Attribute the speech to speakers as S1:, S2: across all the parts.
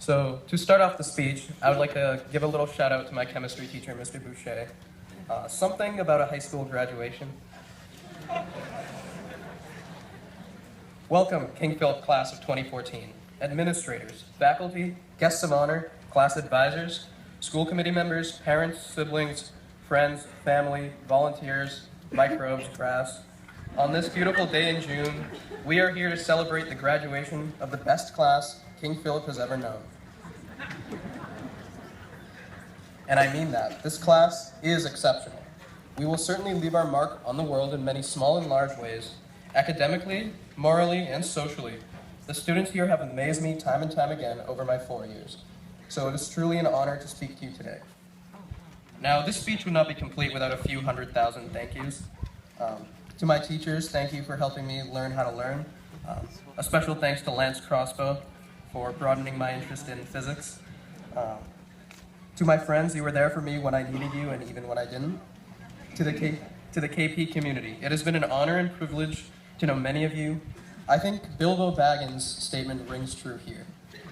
S1: So to start off the speech, I would like to give a little shout out to my chemistry teacher, Mr. Boucher. Something about a high school graduation. Welcome, King Phillip class of 2014. Administrators, faculty, guests of honor, class advisors, school committee members, parents, siblings, friends, family, volunteers, microbes, grass. On this beautiful day in June, we are here to celebrate the graduation of the best class King Phillip has ever known. And I mean that. This class is exceptional. We will certainly leave our mark on the world in many small and large ways, academically, morally, and socially. The students here have amazed me time and time again over my 4 years. So it is truly an honor to speak to you today. Now, this speech would not be complete without a few 100,000 thank yous. To my teachers, thank you for helping me learn how to learn. A special thanks to Lance Crossbow for broadening my interest in physics. To my friends, you were there for me when I needed you and even when I didn't. To the KP community, it has been an honor and privilege to know many of you. I think Bilbo Baggins' statement rings true here.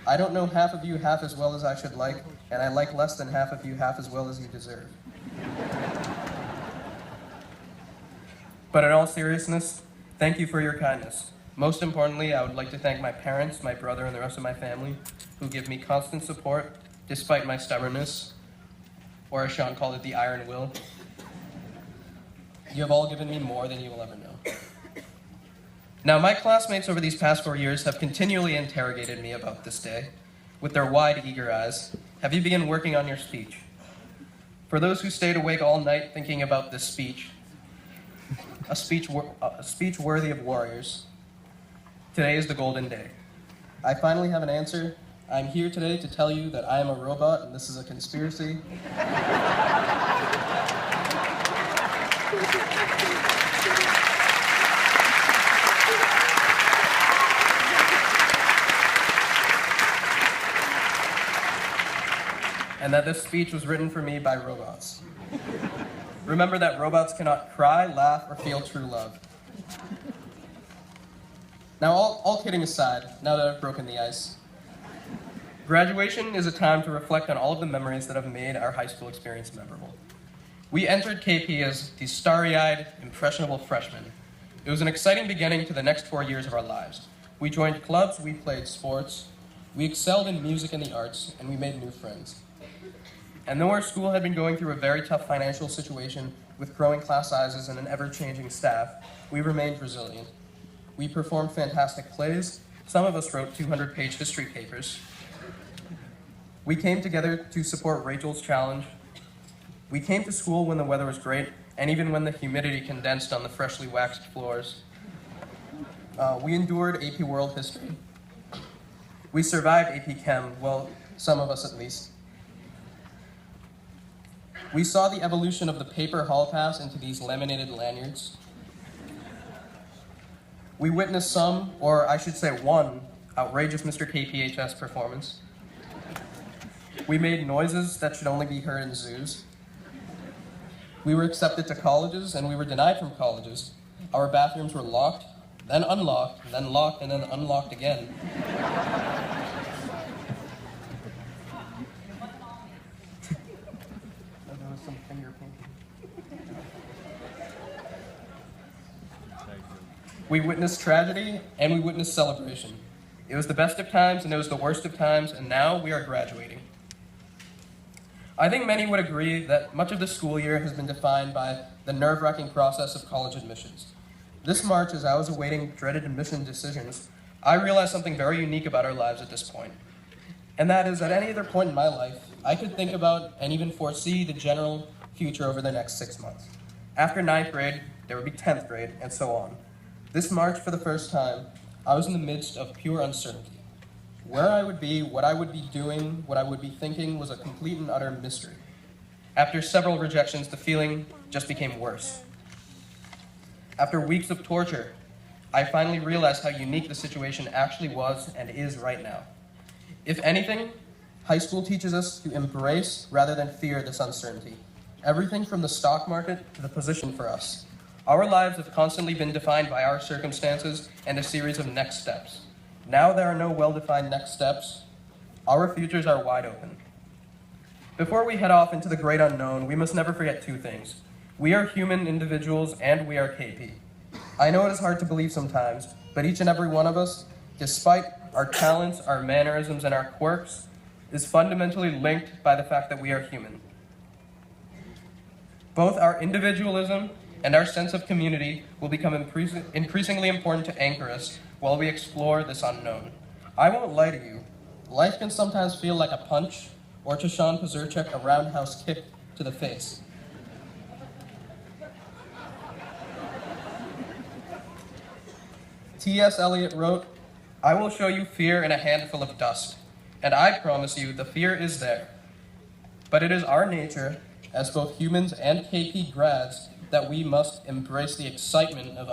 S1: I don't know half of you half as well as I should like, and I like less than half of you half as well as you deserve. But in all seriousness, thank you for your kindness. Most importantly, I would like to thank my parents, my brother, and the rest of my family who give me constant support despite my stubbornness, or as Sean called it, the iron will. You have all given me more than you will ever know. Now, my classmates over these past 4 years have continually interrogated me about this day. With their wide, eager eyes, have you begun working on your speech? For those who stayed awake all night thinking about this speech, a speech worthy of warriors, today is the golden day. I finally have an answer. I'm here today to tell you that I am a robot and this is a conspiracy. And that this speech was written for me by robots. Remember that robots cannot cry, laugh, or feel true love. Now, all kidding aside, now that I've broken the ice, graduation is a time to reflect on all of the memories that have made our high school experience memorable. We entered KP as these starry-eyed, impressionable freshmen. It was an exciting beginning to the next 4 years of our lives. We joined clubs, we played sports, we excelled in music and the arts, and we made new friends. And though our school had been going through a very tough financial situation with growing class sizes and an ever-changing staff, we remained resilient. We performed fantastic plays. Some of us wrote 200-page history papers. We came together to support Rachel's challenge. We came to school when the weather was great, and even when the humidity condensed on the freshly waxed floors. We endured AP World History. We survived AP Chem, well, some of us at least. We saw the evolution of the paper hall pass into these laminated lanyards. We witnessed some, or I should say one, outrageous Mr. KPHS performance. We made noises that should only be heard in zoos. We were accepted to colleges, and we were denied from colleges. Our bathrooms were locked, then unlocked, then locked, and then unlocked again. We witnessed tragedy, and we witnessed celebration. It was the best of times, and it was the worst of times, and now we are graduating. I think many would agree that much of the school year has been defined by the nerve-wracking process of college admissions. This March, as I was awaiting dreaded admission decisions, I realized something very unique about our lives at this point. And that is, at any other point in my life, I could think about and even foresee the general future over the next 6 months. After 9th grade, there would be 10th grade, and so on. This March, for the first time, I was in the midst of pure uncertainty. Where I would be, what I would be doing, what I would be thinking was a complete and utter mystery. After several rejections, the feeling just became worse. After weeks of torture, I finally realized how unique the situation actually was and is right now. If anything, high school teaches us to embrace rather than fear this uncertainty. Everything from the stock market to the position for us. Our lives have constantly been defined by our circumstances and a series of next steps. Now there are no well-defined next steps, Our futures are wide open. Before we head off into the great unknown, we must never forget two things. We are human individuals and we are KP. I know it is hard to believe sometimes, but each and every one of us, despite our talents, our mannerisms, and our quirks, is fundamentally linked by the fact that we are human. Both our individualism and our sense of community will become increasingly important to anchor us while we explore this unknown. I won't lie to you, life can sometimes feel like a punch, or to Sean Pazurchuk, a roundhouse kick to the face. T.S. Eliot wrote, "I will show you fear in a handful of dust, and I promise you the fear is there. But it is our nature, as both humans and KP grads, that we must embrace the excitement of